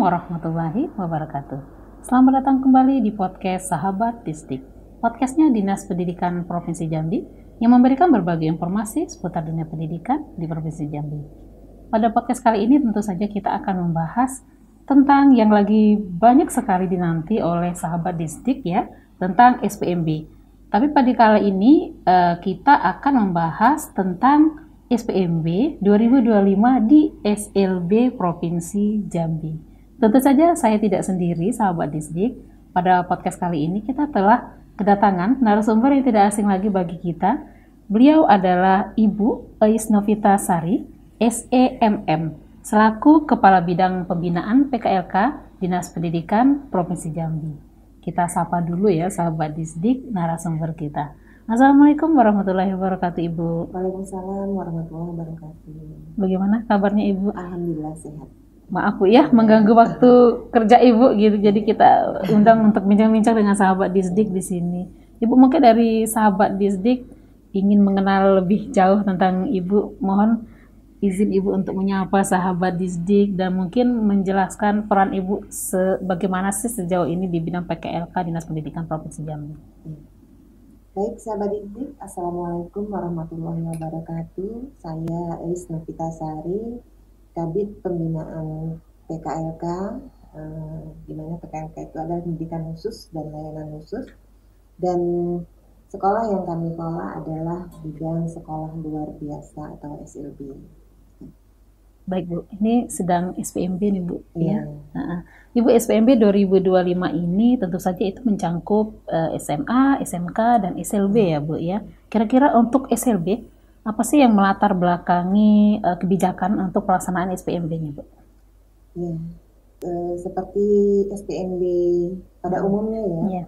warahmatullahi wabarakatuh. Selamat datang kembali di podcast Sahabat Distrik. Podcastnya Dinas Pendidikan Provinsi Jambi yang memberikan berbagai informasi seputar dunia pendidikan di Provinsi Jambi. Pada podcast kali ini tentu saja kita akan membahas tentang yang lagi banyak sekali dinanti oleh Sahabat Distrik ya, tentang SPMB. Tapi pada kali ini kita akan membahas tentang SPMB 2025 di SLB Provinsi Jambi. Tentu saja saya tidak sendiri, Sahabat Distrik. Pada podcast kali ini kita telah kedatangan narasumber yang tidak asing lagi bagi kita. Beliau adalah Ibu Eis Novita Sari, SEMM, selaku Kepala Bidang Pembinaan PKLK Dinas Pendidikan Provinsi Jambi. Kita sapa dulu ya, Sahabat Distrik, narasumber kita. Assalamualaikum warahmatullahi wabarakatuh, Ibu. Waalaikumsalam warahmatullahi wabarakatuh. Bagaimana kabarnya, Ibu? Alhamdulillah sehat. Maaf Bu ya, mengganggu waktu kerja Ibu gitu. Jadi kita undang untuk bincang-bincang dengan Sahabat Distrik di sini. Ibu, mungkin dari Sahabat Distrik ingin mengenal lebih jauh tentang Ibu. Mohon izin Ibu untuk menyapa Sahabat Distrik dan mungkin menjelaskan peran Ibu bagaimana sih sejauh ini di bidang PKLK Dinas Pendidikan Provinsi Jambi. Baik, Sahabat Distrik, Assalamualaikum warahmatullahi wabarakatuh. Saya Eis Novita Sari, Kabid Pembinaan PKLK, di mana PKLK itu adalah pendidikan khusus dan layanan khusus. Dan sekolah yang kami kelola adalah bidang sekolah luar biasa atau SLB. Baik Bu, ini sedang SPMB nih Bu Ya. Ibu, SPMB 2025 ini tentu saja itu mencangkup SMA, SMK, dan SLB ya Bu ya. Kira-kira untuk SLB, apa sih yang melatar belakangi kebijakan untuk pelaksanaan SPMB-nya Bu? Ya, seperti SPMB pada umumnya ya,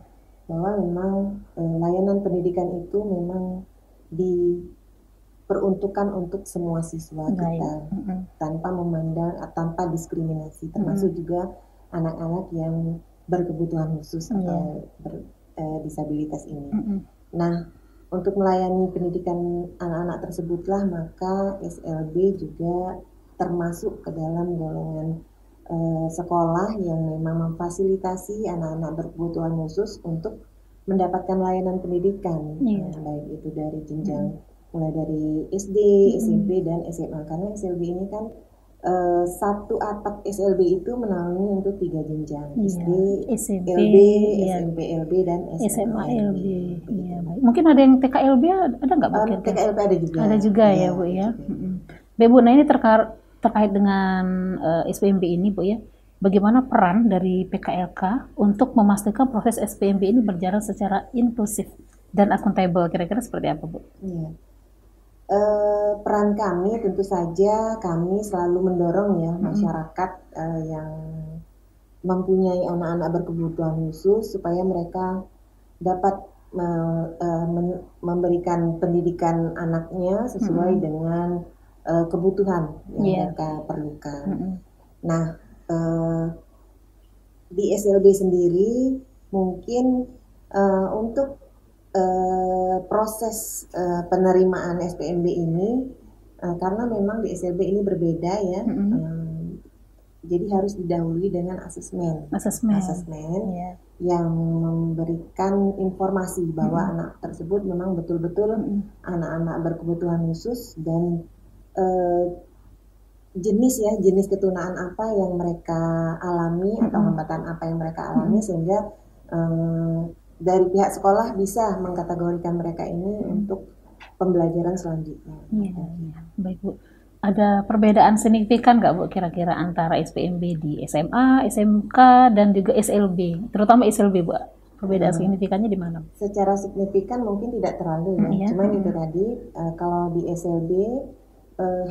bahwa memang layanan pendidikan itu memang diperuntukkan untuk semua siswa kita tanpa memandang, tanpa diskriminasi, termasuk juga anak-anak yang berkebutuhan khusus atau disabilitas ini. Nah, untuk melayani pendidikan anak-anak tersebutlah maka SLB juga termasuk ke dalam golongan sekolah yang memang memfasilitasi anak-anak berkebutuhan khusus untuk mendapatkan layanan pendidikan, baik itu dari jenjang mulai dari SD, SMP, dan SMA. Karena SLB ini kan satu atap SLB itu menaungi untuk 3 jenjang, SD, SMP, LB, SMP LB, dan SMA LB. Iya, baik. Mungkin ada yang TKLB ada nggak Bu? TKLB ada juga. Ada juga ya Bu ya. Bu, nah ini terkait dengan SPMB ini Bu ya. Bagaimana peran dari PKLK untuk memastikan proses SPMB ini berjalan secara inklusif dan akuntabel? Kira-kira seperti apa Bu? Iya. Peran kami tentu saja kami selalu mendorong ya masyarakat yang mempunyai anak-anak berkebutuhan khusus supaya mereka dapat memberikan pendidikan anaknya sesuai dengan kebutuhan yang mereka perlukan. Nah, di SLB sendiri mungkin untuk proses penerimaan SPMB ini karena memang di SLB ini berbeda ya, jadi harus didahului dengan asesmen yang memberikan informasi bahwa anak tersebut memang betul-betul anak-anak berkebutuhan khusus dan jenis ketunaan apa yang mereka alami atau hambatan apa yang mereka alami sehingga dari pihak sekolah bisa mengkategorikan mereka ini untuk pembelajaran selanjutnya. Baik Bu. Ada perbedaan signifikan nggak Bu kira-kira antara SPMB di SMA, SMK, dan juga SLB, terutama SLB Bu? Perbedaan signifikannya di mana? Secara signifikan mungkin tidak terlalu ya. Cuman itu tadi kalau di SLB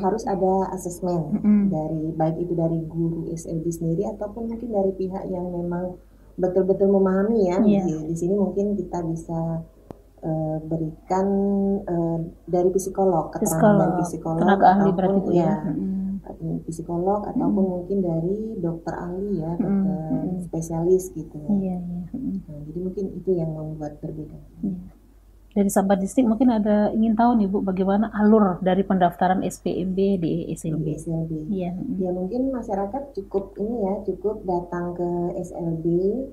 harus ada asesmen dari baik itu dari guru SLB sendiri ataupun mungkin dari pihak yang memang betul-betul memahami ya. Di sini mungkin kita bisa berikan dari psikolog, keterangan dari psikolog, tenaga ahli berarti Bu ya. Psikolog ataupun mungkin dari dokter ahli ya, dokter spesialis gitu. Nah, jadi mungkin itu yang membuat berbeda. Dari Sahabat Distrik mungkin ada ingin tahu nih Bu, bagaimana alur dari pendaftaran SPMB di SLB? Iya. Ya mungkin masyarakat cukup datang ke SLB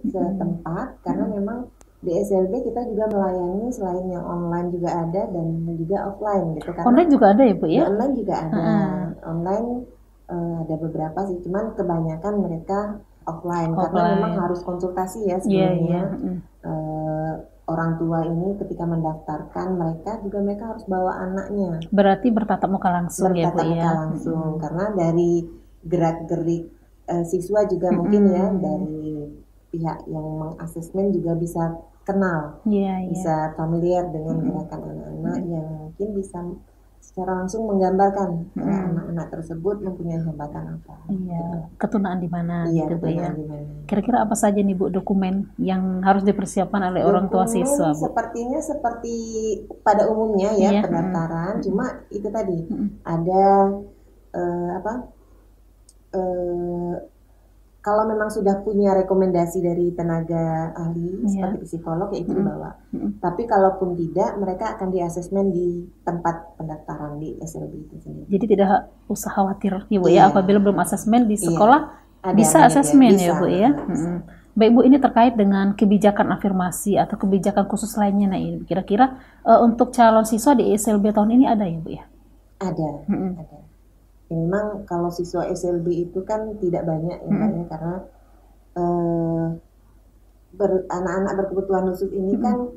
setempat karena memang di SLB kita juga melayani selain yang online juga ada dan juga offline gitu. Karena online juga ada ya Bu ya? Online juga ada. Online ada beberapa sih, cuman kebanyakan mereka offline. Karena memang harus konsultasi ya sebelumnya. Orang tua ini ketika mendaftarkan mereka harus bawa anaknya. Berarti bertatap muka langsung ya Bu ya? Langsung karena dari gerak-gerik siswa juga mungkin ya dari pihak yang mengasesmen juga bisa kenal, bisa familiar dengan gerakan anak-anak yang mungkin bisa secara langsung menggambarkan anak-anak tersebut mempunyai hambatan apa. Ketunaan di mana gitu Bu ya. Kira-kira apa saja nih Bu dokumen yang harus dipersiapkan oleh orang tua siswa Bu? Sepertinya seperti pada umumnya ya pendaftaran, cuma itu tadi ada kalau memang sudah punya rekomendasi dari tenaga ahli seperti psikolog ya itu dibawa. Tapi kalaupun tidak, mereka akan diasesmen di tempat pendaftaran di SLB itu sendiri. Jadi tidak usah khawatir ya Bu ya, apabila belum asesmen di sekolah bisa asesmen ya Bu ya. Baik Bu, ini terkait dengan kebijakan afirmasi atau kebijakan khusus lainnya. Nah ini kira-kira untuk calon siswa di SLB tahun ini ada ya Bu ya? Ada. Memang kalau siswa SLB itu kan tidak banyak ya Mbak ya, karena anak-anak berkebutuhan khusus ini kan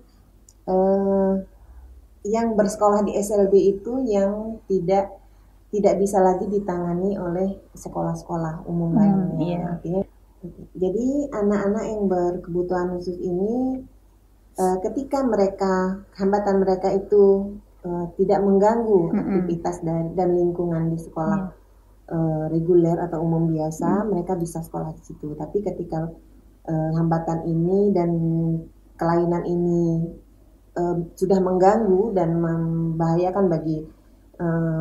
yang bersekolah di SLB itu yang tidak bisa lagi ditangani oleh sekolah-sekolah umum lainnya. Artinya, jadi anak-anak yang berkebutuhan khusus ini ketika hambatan mereka itu tidak mengganggu aktivitas dan lingkungan di sekolah reguler atau umum biasa, mereka bisa sekolah di situ. Tapi ketika hambatan ini dan kelainan ini sudah mengganggu dan membahayakan bagi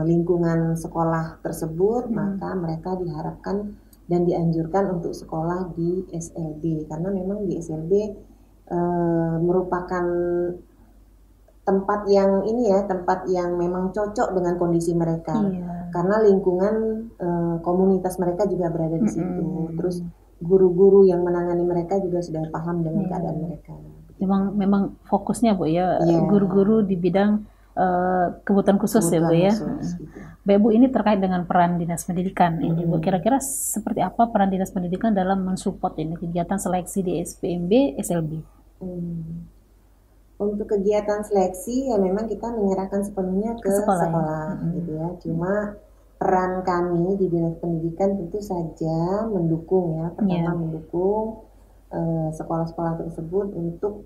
lingkungan sekolah tersebut, maka mereka diharapkan dan dianjurkan untuk sekolah di SLB karena memang di SLB merupakan tempat yang memang cocok dengan kondisi mereka karena lingkungan komunitas mereka juga berada di situ. Terus guru-guru yang menangani mereka juga sudah paham dengan keadaan mereka. Memang fokusnya Bu ya, guru-guru di bidang kebutuhan khusus ya Bu ya. Baik Bu, ini terkait dengan peran Dinas Pendidikan ini Bu. Kira-kira seperti apa peran Dinas Pendidikan dalam mensupport ini kegiatan seleksi di SPMB SLB? Untuk kegiatan seleksi ya memang kita menyerahkan sepenuhnya ke sekolah gitu ya. Cuma peran kami di Dinas Pendidikan tentu saja mendukung ya. Pertama mendukung sekolah-sekolah tersebut untuk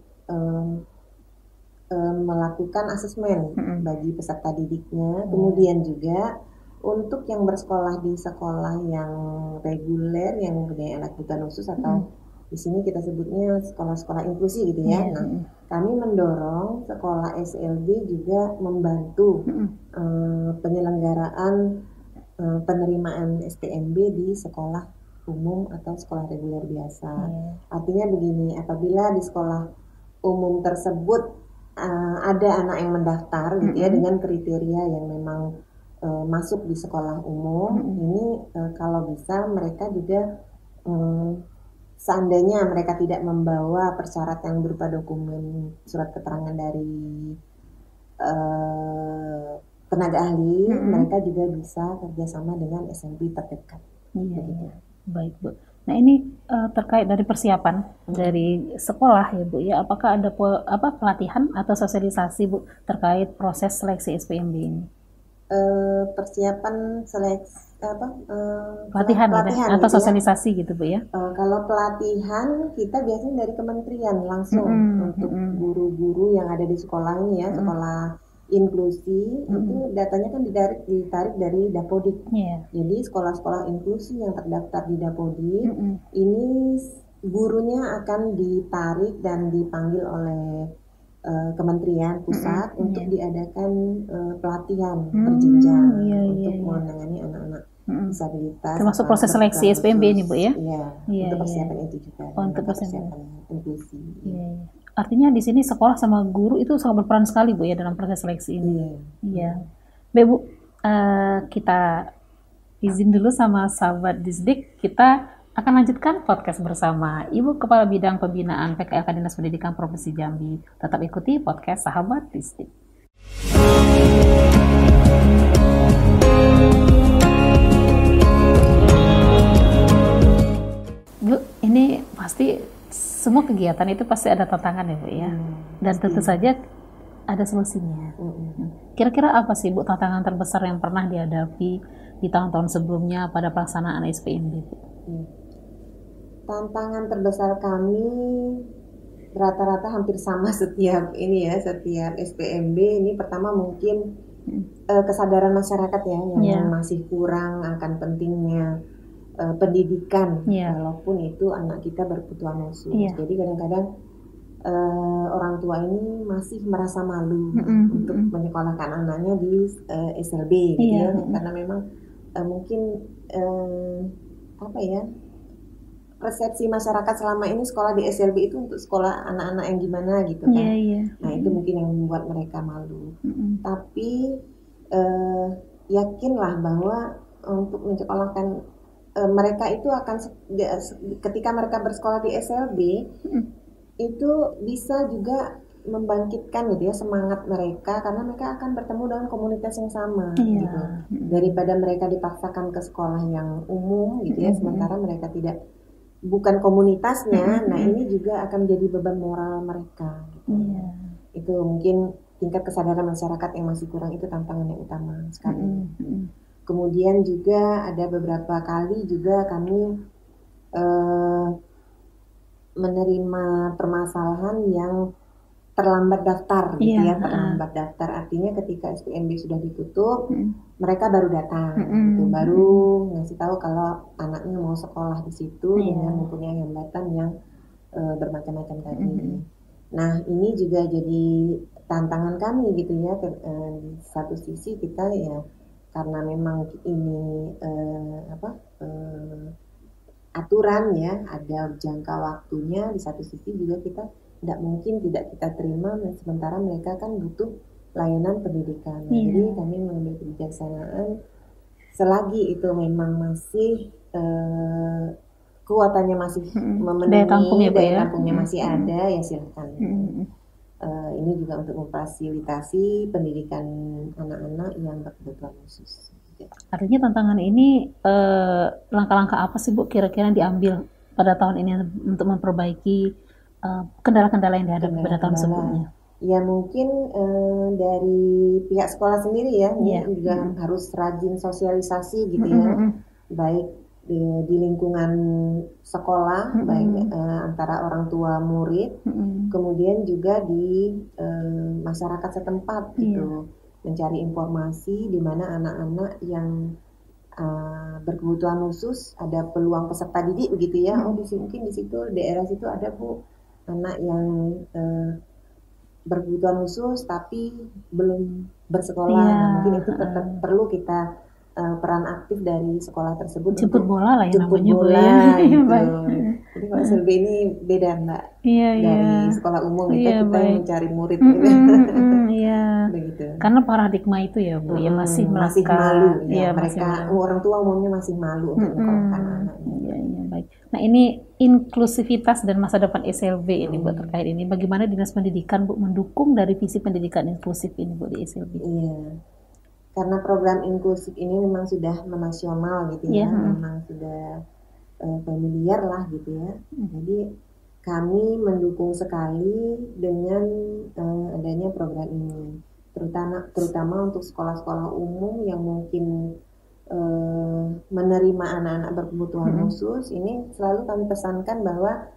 melakukan asesmen bagi peserta didiknya. Kemudian juga untuk yang bersekolah di sekolah yang reguler yang mempunyai anak kebutuhan khusus atau di sini kita sebutnya sekolah-sekolah inklusi gitu ya. Nah, kami mendorong sekolah SLB juga membantu penyelenggaraan penerimaan SPMB di sekolah umum atau sekolah reguler biasa. Artinya begini, apabila di sekolah umum tersebut ada anak yang mendaftar gitu ya dengan kriteria yang memang masuk di sekolah umum, ini kalau bisa mereka juga seandainya mereka tidak membawa persyaratan yang berupa dokumen surat keterangan dari tenaga ahli, mereka juga bisa kerjasama dengan SLB terdekat. Baik Bu. Nah ini terkait dari persiapan dari sekolah ya Bu ya, apakah ada pelatihan atau sosialisasi Bu terkait proses seleksi SPMB ini? Persiapan seleksi pelatihan atau sosialisasi gitu Bu ya? Kalau pelatihan kita biasanya dari kementerian langsung untuk guru-guru yang ada di sekolah ini ya, sekolah inklusi itu datanya kan ditarik dari Dapodik. Jadi sekolah-sekolah inklusi yang terdaftar di Dapodik ini gurunya akan ditarik dan dipanggil oleh kementerian pusat untuk diadakan pelatihan berjenjang untuk menangani anak-anak disabilitas. Termasuk proses seleksi SPMB ini Bu ya? Untuk persiapan itu juga. Untuk persiapan inklusi. artinya di sini sekolah sama guru itu sangat berperan sekali Bu ya dalam proses seleksi ini. Iya. Baik Bu, kita izin dulu sama sahabat Disdik, kita akan lanjutkan podcast bersama Ibu Kepala Bidang Pembinaan PKLK Dinas Pendidikan Provinsi Jambi. Tetap ikuti podcast Sahabat Disdik. Bu, ini pasti semua kegiatan itu pasti ada tantangan ya Bu ya, dan tentu saja ada solusinya. Kira-kira apa sih Bu tantangan terbesar yang pernah dihadapi di tahun-tahun sebelumnya pada pelaksanaan SPMB Bu? Tantangan terbesar kami rata-rata hampir sama setiap SPMB ini. Pertama mungkin kesadaran masyarakat ya yang masih kurang akan pentingnya pendidikan, walaupun itu anak kita berkebutuhan khusus. Jadi kadang-kadang orang tua ini masih merasa malu untuk menyekolahkan anaknya di SLB gitu ya, karena memang mungkin persepsi masyarakat selama ini sekolah di SLB itu untuk sekolah anak-anak yang gimana gitu kan. Nah itu mungkin yang membuat mereka malu. Tapi yakinlah bahwa untuk menyekolahkan mereka itu akan ketika mereka bersekolah di SLB itu bisa juga membangkitkan gitu ya semangat mereka, karena mereka akan bertemu dengan komunitas yang sama gitu, daripada mereka dipaksakan ke sekolah yang umum gitu ya, sementara mereka bukan komunitasnya. Nah ini juga akan menjadi beban moral mereka gitu. Itu mungkin tingkat kesadaran masyarakat yang masih kurang, itu tantangan yang utama sekali. Kemudian juga ada beberapa kali juga kami menerima permasalahan yang terlambat daftar gitu ya, terlambat daftar artinya ketika SPMB sudah ditutup, mereka baru datang gitu, baru ngasih tahu kalau anaknya mau sekolah di situ dengan mempunyai hambatan yang bermacam-macam tadi. Nah ini juga jadi tantangan kami gitu ya, di satu sisi kita ya karena memang ini aturan ya, ada jangka waktunya, di satu sisi juga kita tidak mungkin tidak kita terima, sementara mereka kan butuh layanan pendidikan. Jadi kami mengambil kebijaksanaan, selagi itu memang masih kuotanya masih memenuhi, daya tampungnya masih ada, ya silakan. Ini juga untuk memfasilitasi pendidikan anak-anak yang berkebutuhan khusus. Artinya tantangan ini langkah-langkah apa sih Bu kira-kira yang diambil pada tahun ini untuk memperbaiki kendala-kendala yang dihadapi pada tahun sebelumnya? Ya mungkin dari pihak sekolah sendiri ya, juga harus rajin sosialisasi gitu ya, baik di lingkungan sekolah, baik antara orang tua murid, kemudian juga di masyarakat setempat gitu, mencari informasi di mana anak-anak yang berkebutuhan khusus ada peluang peserta didik begitu ya. Mungkin di situ daerah situ ada Bu anak yang berkebutuhan khusus tapi belum bersekolah. Nah, mungkin itu tetap perlu kita peran aktif dari sekolah tersebut, jemput bola lah ya namanya Bu ya. Gitu. Jadi kalau SLB ini beda Mbak, dari sekolah umum kita mencari murid gitu. Begitu. Karena paradigma itu ya Bu ya masih malu ya, mereka orang tua umumnya masih malu untuk menyekolahkan anaknya. Baik. Nah ini inklusivitas dan masa depan SLB ini Bu, terkait ini bagaimana Dinas Pendidikan Bu mendukung dari visi pendidikan inklusif ini Bu di SLB? Karena program inklusif ini memang sudah menasional gitu ya, memang sudah familiar lah gitu ya. Jadi kami mendukung sekali dengan adanya program ini, terutama untuk sekolah-sekolah umum yang mungkin menerima anak-anak berkebutuhan khusus. Ini selalu kami pesankan bahwa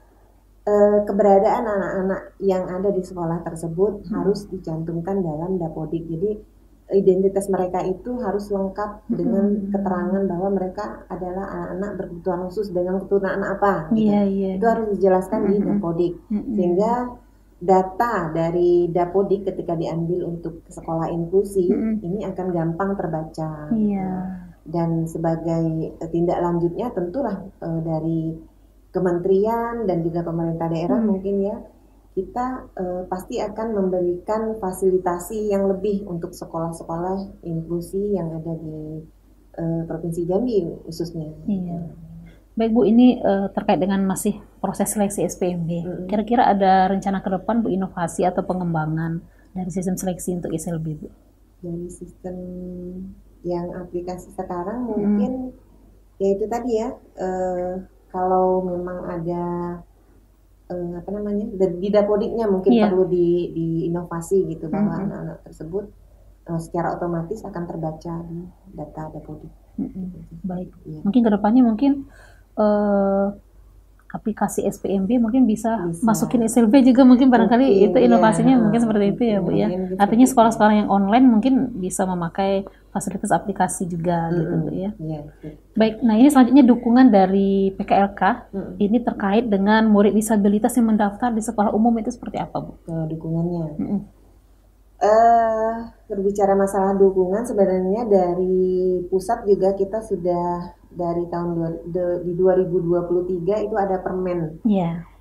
keberadaan anak-anak yang ada di sekolah tersebut harus dicantumkan dalam Dapodik. Jadi identitas mereka itu harus lengkap dengan keterangan bahwa mereka adalah anak-anak berkebutuhan khusus dengan keturunan apa gitu. Itu harus dijelaskan di Dapodik, sehingga data dari Dapodik ketika diambil untuk sekolah inklusi ini akan gampang terbaca. Dan sebagai tindak lanjutnya tentulah dari kementerian dan juga pemerintah daerah mungkin ya kita pasti akan memberikan fasilitasi yang lebih untuk sekolah-sekolah inklusi yang ada di Provinsi Jambi khususnya. Iya. Baik Bu, ini terkait dengan masih proses seleksi SPMB. Kira-kira ada rencana ke depan Bu, inovasi atau pengembangan dari sistem seleksi untuk SLB Bu? Dari sistem yang aplikasi sekarang mungkin ya itu tadi ya, kalau memang ada di Dapodiknya mungkin perlu diinovasi gitu, bahwa anak-anak tersebut secara otomatis akan terbaca di data Dapodik. Baik, mungkin kedepannya aplikasi SPMB mungkin bisa masukin SLB juga, mungkin barangkali itu inovasinya mungkin seperti itu ya Bu ya. Artinya sekolah-sekolah yang online mungkin bisa memakai fasilitas aplikasi juga gitu Bu ya. Baik, nah ini selanjutnya dukungan dari PKLK ini terkait dengan murid disabilitas yang mendaftar di sekolah umum itu seperti apa Bu? Dukungannya. Berbicara masalah dukungan, sebenarnya dari pusat juga kita sudah dari tahun 2023 itu ada Permen.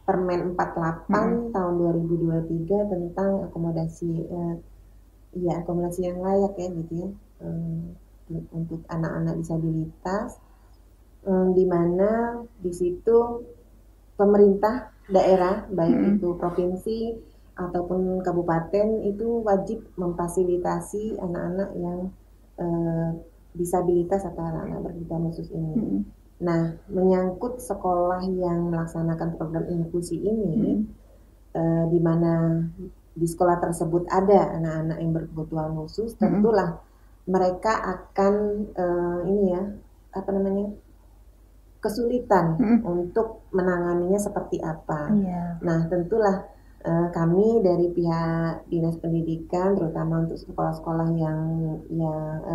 Permen 48 tahun 2023 tentang akomodasi yang layak ya gitu ya, untuk anak-anak disabilitas, di mana di situ pemerintah daerah baik itu provinsi ataupun kabupaten itu wajib memfasilitasi anak-anak yang disabilitas atau anak-anak berkebutuhan khusus ini. Nah, menyangkut sekolah yang melaksanakan program inklusi ini, di mana di sekolah tersebut ada anak-anak yang berkebutuhan khusus, tentulah mereka akan kesulitan untuk menanganinya seperti apa. Nah, tentulah kami dari pihak Dinas Pendidikan, terutama untuk sekolah-sekolah yang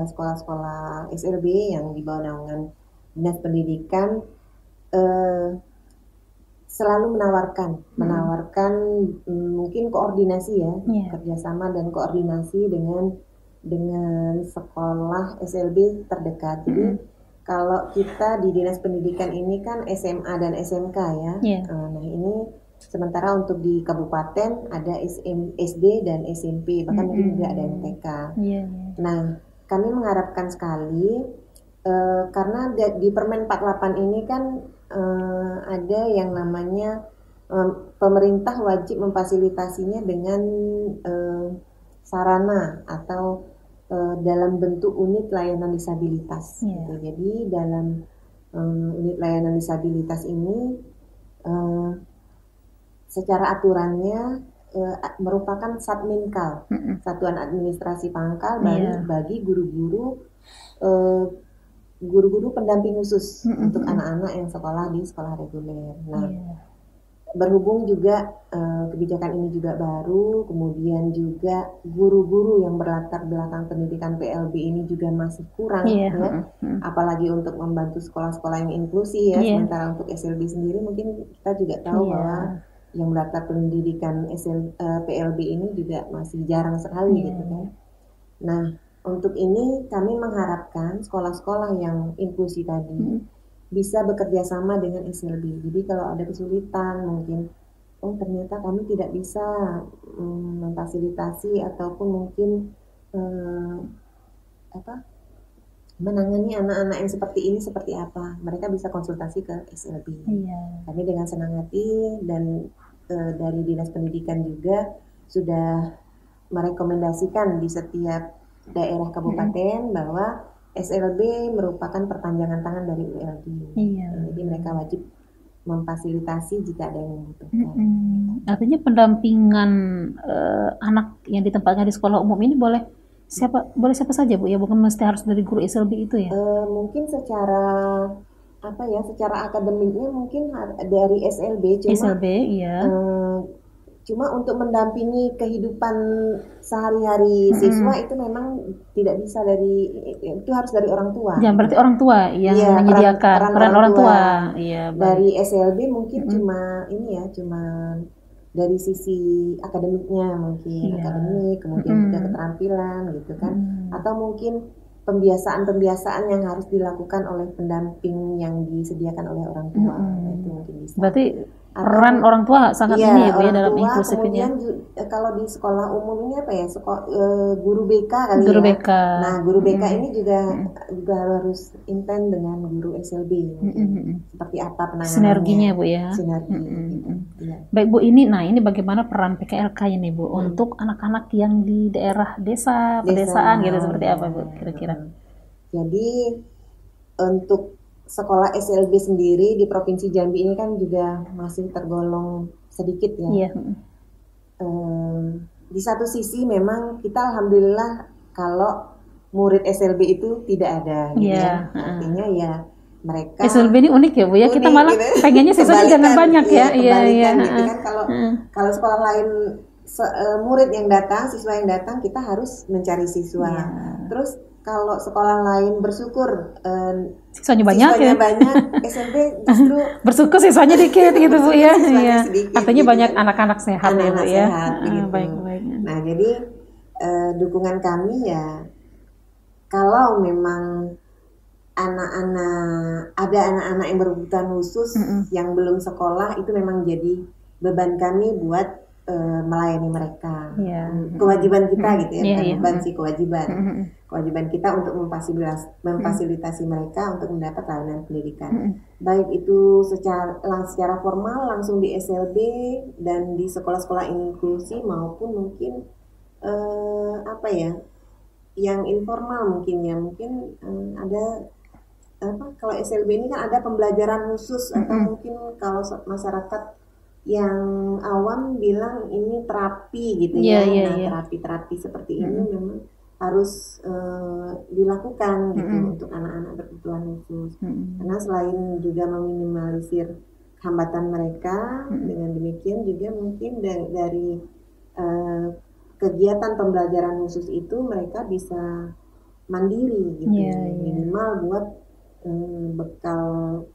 sekolah-sekolah SLB yang di bawah naungan Dinas Pendidikan, selalu menawarkan mungkin koordinasi ya, kerjasama dan koordinasi dengan sekolah SLB terdekat. Jadi kalau kita di Dinas Pendidikan ini kan SMA dan SMK ya. Nah ini sementara untuk di kabupaten ada SD dan SMP, bahkan mungkin juga ada MTK. Nah, kami mengharapkan sekali karena di Permen 48 ini kan ada yang namanya pemerintah wajib memfasilitasinya dengan sarana atau dalam bentuk unit layanan disabilitas. Gitu. Jadi dalam unit layanan disabilitas ini secara aturannya merupakan Satminkal, Satuan Administrasi Pangkal bagi guru-guru pendamping khusus untuk anak-anak yang sekolah di sekolah reguler. Nah, berhubung juga kebijakan ini juga baru, kemudian juga guru-guru yang berlatar belakang pendidikan PLB ini juga masih kurang ya, apalagi untuk membantu sekolah-sekolah yang inklusi ya. Sementara untuk SLB sendiri mungkin kita juga tahu bahwa yang berlatar pendidikan PLB ini juga masih jarang sekali gitu kan. Nah, untuk ini kami mengharapkan sekolah-sekolah yang inklusi tadi bisa bekerja sama dengan SLB. Jadi kalau ada kesulitan mungkin, ternyata kami tidak bisa memfasilitasi ataupun mungkin menangani anak-anak yang seperti ini seperti apa, mereka bisa konsultasi ke SLB. Kami dengan senang hati dan dari Dinas Pendidikan juga sudah merekomendasikan di setiap daerah kabupaten bahwa SLB merupakan perpanjangan tangan dari ULD. Jadi mereka wajib memfasilitasi jika ada yang membutuhkan. Artinya pendampingan anak yang ditempatkan di sekolah umum ini boleh siapa saja Bu ya, bukan mesti harus dari guru SLB itu ya? Mungkin secara akademiknya mungkin dari SLB, cuma untuk mendampingi kehidupan sehari-hari siswa itu memang tidak bisa itu harus dari orang tua. Ya, berarti orang tua yang menyediakan peran orang tua. Dari SLB mungkin cuma dari sisi akademiknya mungkin akademik, kemudian juga keterampilan gitu kan, atau mungkin pembiasaan yang harus dilakukan oleh pendamping yang disediakan oleh orang tua. Itu mungkin bisa. Berarti peran orang tua sangat iya, ini ya Bu ya orang dalam tua, inklusif ini ya. kemudian kalau di sekolah umum ini apa ya, guru BK kali Guru ya. BK. Nah, guru BK ini juga harus intens dengan guru SLB mungkin. Seperti apa penanganannya, Sinerginya Bu ya. sinergi gitu. Iya. Baik Bu, ini bagaimana peran PKLK ini Bu untuk anak-anak yang di daerah desa, pedesaan gitu, seperti apa Bu kira-kira? Jadi untuk sekolah SLB sendiri di Provinsi Jambi ini kan juga masih tergolong sedikit ya. Iya. Di satu sisi memang kita alhamdulillah kalau murid SLB itu tidak ada gitu ya. Artinya ya mereka SLB ini unik ya Bu ya. Kita malah gitu. pengennya siswanya jangan banyak ya. Iya. Gitu kan kalau sekolah lain murid yang datang, siswa yang datang, kita harus mencari siswa. Terus kalau sekolah lain bersyukur siswanya banyak, SLB justru bersyukur siswanya dikit gitu Bu ya. Iya. Sedikit, artinya gitu banyak kan. anak-anak sehat ya Bu ya. Gitu. Baik. Nah jadi dukungan kami ya, kalau memang ada anak-anak yang berkebutuhan khusus yang belum sekolah, itu memang jadi beban kami buat melayani mereka. Kewajiban kita gitu ya, bukan beban sih, kewajiban. Kewajiban kita untuk memfasilitasi mereka untuk mendapat layanan pendidikan. Baik itu secara formal langsung di SLB dan di sekolah-sekolah inklusi, maupun mungkin yang informal mungkin ada kalau SLB ini kan ada pembelajaran khusus, atau mungkin kalau masyarakat yang awam bilang ini terapi gitu ya. Terapi seperti ini memang harus dilakukan gitu untuk anak-anak berkebutuhan khusus. Karena selain juga meminimalisir hambatan mereka, dengan demikian juga mungkin dari kegiatan pembelajaran khusus itu mereka bisa mandiri gitu, minimal buat bekal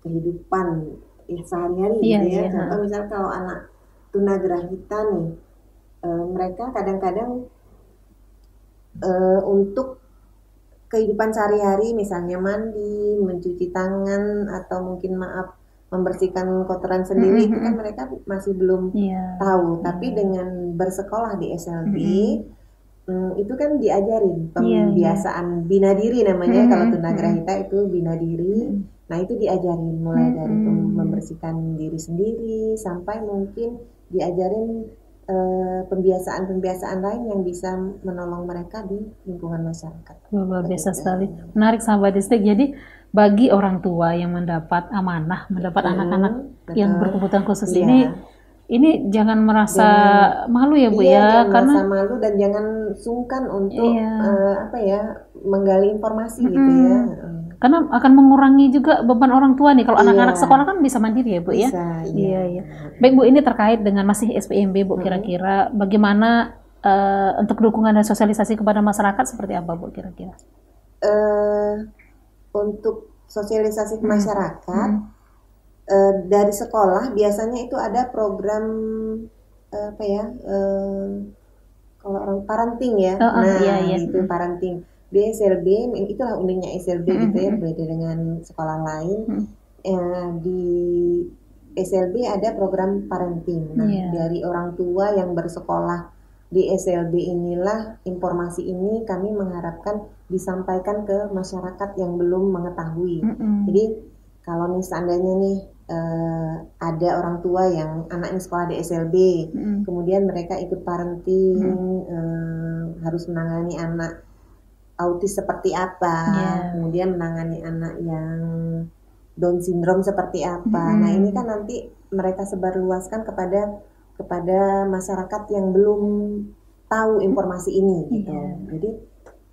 kehidupan sehari-hari gitu ya. Contoh misalnya kalau anak tunagrahita nih, mereka kadang-kadang untuk kehidupan sehari-hari, misalnya mandi, mencuci tangan, atau mungkin membersihkan kotoran sendiri, itu kan mereka masih belum tahu. Tapi dengan bersekolah di SLB, itu kan diajarin pembiasaan bina diri namanya. Kalau tunagrahita itu bina diri. Nah itu diajarin mulai dari membersihkan diri sendiri, sampai mungkin diajarin pembiasaan lain yang bisa menolong mereka di lingkungan masyarakat. Luar biasa sekali. Menarik sahabat distrik. Jadi bagi orang tua yang mendapat amanah, mendapat anak-anak yang berkebutuhan khusus ini jangan merasa malu ya Bu ya, karena merasa malu dan jangan sungkan untuk menggali informasi gitu ya. Karena akan mengurangi juga beban orang tua nih. Kalau anak-anak sekolah kan bisa mandiri ya Bu ya. Iya. Baik Bu, ini terkait dengan masih SPMB Bu, kira-kira bagaimana untuk dukungan dan sosialisasi kepada masyarakat seperti apa Bu kira-kira? Untuk sosialisasi ke masyarakat, dari sekolah biasanya itu ada program kalau orang parenting ya. Itu parenting. Di SLB, itulah uniknya SLB gitu ya, berbeda dengan sekolah lain. Di SLB ada program parenting. Nah, dari orang tua yang bersekolah di SLB inilah informasi ini kami mengharapkan disampaikan ke masyarakat yang belum mengetahui. Jadi kalau seandainya nih ada orang tua yang anaknya sekolah di SLB, kemudian mereka ikut parenting, harus menangani anak autis seperti apa, kemudian menangani anak yang Down syndrome seperti apa. Nah ini kan nanti mereka sebarluaskan kepada masyarakat yang belum tahu informasi ini gitu. Jadi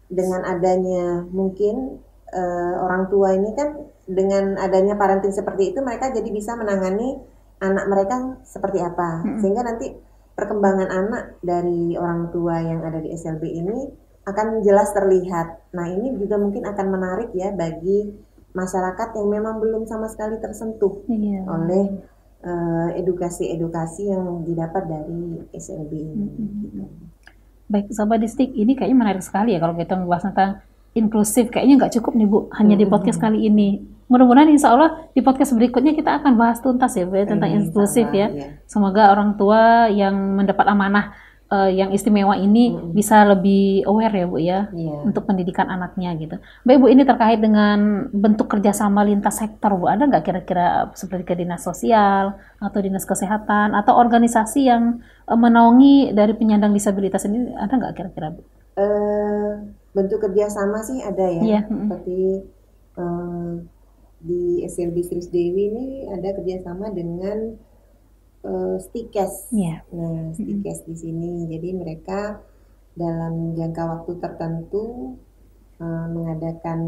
dengan adanya mungkin orang tua ini kan, dengan adanya parenting seperti itu, mereka jadi bisa menangani anak mereka seperti apa, sehingga nanti perkembangan anak dari orang tua yang ada di SLB ini akan jelas terlihat. Nah ini juga mungkin akan menarik ya bagi masyarakat yang memang belum sama sekali tersentuh oleh edukasi-edukasi yang didapat dari SLB ini. Baik sahabat distrik, ini kayaknya menarik sekali ya kalau kita membahas tentang inklusif. Kayaknya nggak cukup nih Bu, hanya di podcast kali ini. Mudah-mudahan insya Allah di podcast berikutnya kita akan bahas tuntas ya Bu ya, tentang inklusif ya. Semoga orang tua yang mendapat amanah yang istimewa ini bisa lebih aware ya Bu ya, untuk pendidikan anaknya gitu. Baik Bu, ini terkait dengan bentuk kerjasama lintas sektor Bu, ada nggak kira-kira seperti ke dinas sosial atau dinas kesehatan atau organisasi yang menaungi dari penyandang disabilitas ini, ada nggak kira-kira Bu? Bentuk kerjasama sih ada ya, seperti di SLB Sri Dewi ini ada kerjasama dengan Stikes. Nah, Stikes di sini, jadi mereka dalam jangka waktu tertentu mengadakan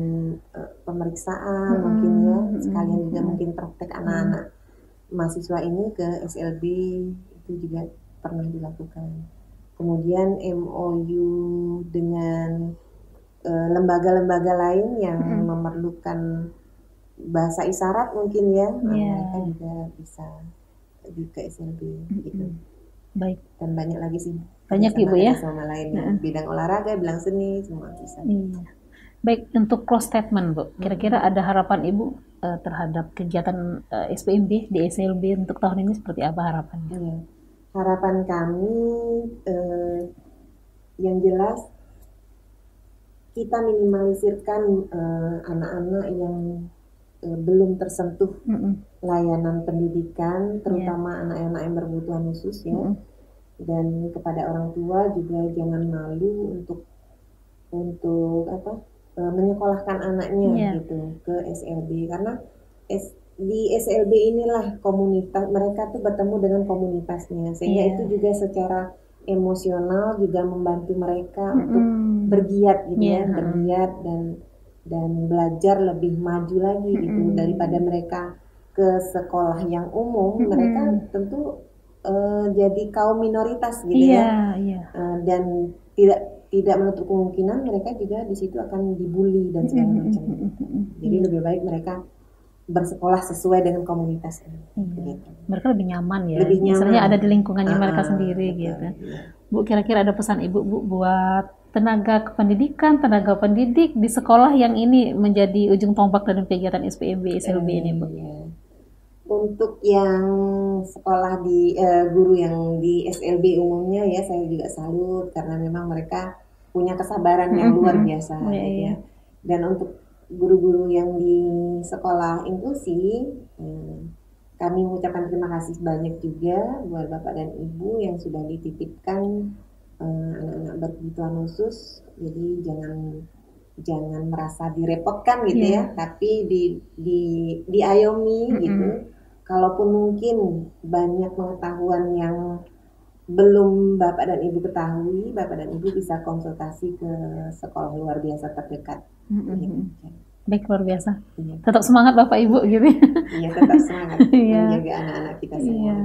pemeriksaan mungkin ya, sekalian juga mungkin praktek anak-anak mahasiswa ini ke SLB, itu juga pernah dilakukan. Kemudian MOU dengan lembaga-lembaga lain yang memerlukan bahasa isyarat mungkin ya, mereka juga bisa ke SLB gitu. Baik. Dan banyak lagi sih. Banyak Ibu ya. Sama lain bidang olahraga, bidang seni, semua bisa. Baik, untuk close statement Bu, kira-kira ada harapan Ibu terhadap kegiatan SPMB di SLB untuk tahun ini seperti apa harapannya? Harapan kami yang jelas kita minimalisirkan anak-anak yang belum tersentuh layanan pendidikan, terutama anak-anak yang berkebutuhan khusus ya. Dan kepada orang tua juga jangan malu untuk menyekolahkan anaknya gitu ke SLB, karena di SLB inilah komunitas mereka tuh bertemu dengan komunitasnya, sehingga itu juga secara emosional juga membantu mereka untuk bergiat gitu ya, bergiat dan belajar lebih maju lagi gitu, daripada mereka ke sekolah yang umum. Mereka tentu jadi kaum minoritas gitu dan tidak menutup kemungkinan mereka juga di situ akan dibully dan segala macam. Jadi lebih baik mereka bersekolah sesuai dengan komunitasnya. Gitu. Mereka lebih nyaman ya. Misalnya ada di lingkungannya mereka sendiri gitu. Bu, kira-kira ada pesan Ibu Bu buat tenaga kependidikan, tenaga pendidik di sekolah yang ini menjadi ujung tombak dalam kegiatan SPMB SLB ini Bu? Untuk yang sekolah di guru yang di SLB umumnya ya, saya juga salut karena memang mereka punya kesabaran yang luar biasa gitu ya. Dan untuk guru-guru yang di sekolah inklusi, kami mengucapkan terima kasih banyak juga buat Bapak dan Ibu yang sudah dititipkan anak-anak berkebutuhan khusus. Jadi jangan merasa direpotkan gitu ya, tapi diayomi gitu. Kalaupun mungkin banyak pengetahuan yang belum Bapak dan Ibu ketahui, Bapak dan Ibu bisa konsultasi ke sekolah luar biasa terdekat. Baik, luar biasa. Tetap semangat Bapak Ibu gitu. Iya, tetap semangat menjaga anak-anak kita semua.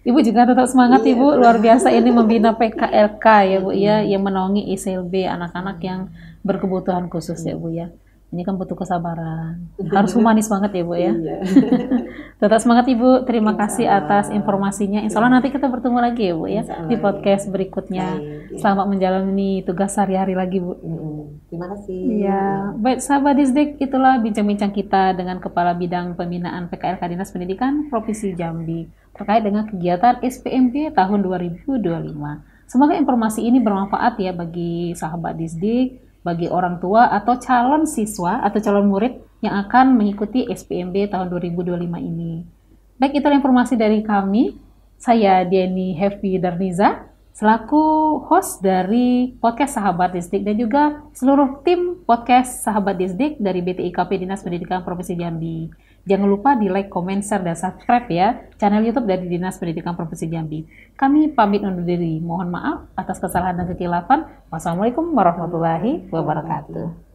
Ibu juga tetap semangat Ibu, luar biasa ini membina PKLK ya Bu ya, yang menaungi SLB anak-anak yang berkebutuhan khusus ya Bu ya. Ini kan butuh kesabaran, harus humanis banget ya Bu ya. Tetap semangat Ibu, terima kasih atas informasinya. Insya Allah nanti kita bertemu lagi ya Bu ya, di podcast berikutnya. Selamat menjalani tugas sehari-hari lagi Bu. Terima kasih. Ya, baik sahabat Disdik, itulah bincang-bincang kita dengan Kepala Bidang Pembinaan PKLK Dinas Pendidikan Provinsi Jambi terkait dengan kegiatan SPMB tahun 2025. Semoga informasi ini bermanfaat ya bagi sahabat Disdik, bagi orang tua atau calon siswa atau calon murid yang akan mengikuti SPMB tahun 2025 ini. Baik, itulah informasi dari kami. Saya Diani Hefi Darniza, selaku host dari podcast Sahabat Disdik dan juga seluruh tim podcast Sahabat Disdik dari BTIKP Dinas Pendidikan Provinsi Jambi. Jangan lupa di like, comment, share, dan subscribe ya channel YouTube dari Dinas Pendidikan Provinsi Jambi. Kami pamit undur diri. Mohon maaf atas kesalahan dan kekilafan. Wassalamualaikum warahmatullahi wabarakatuh.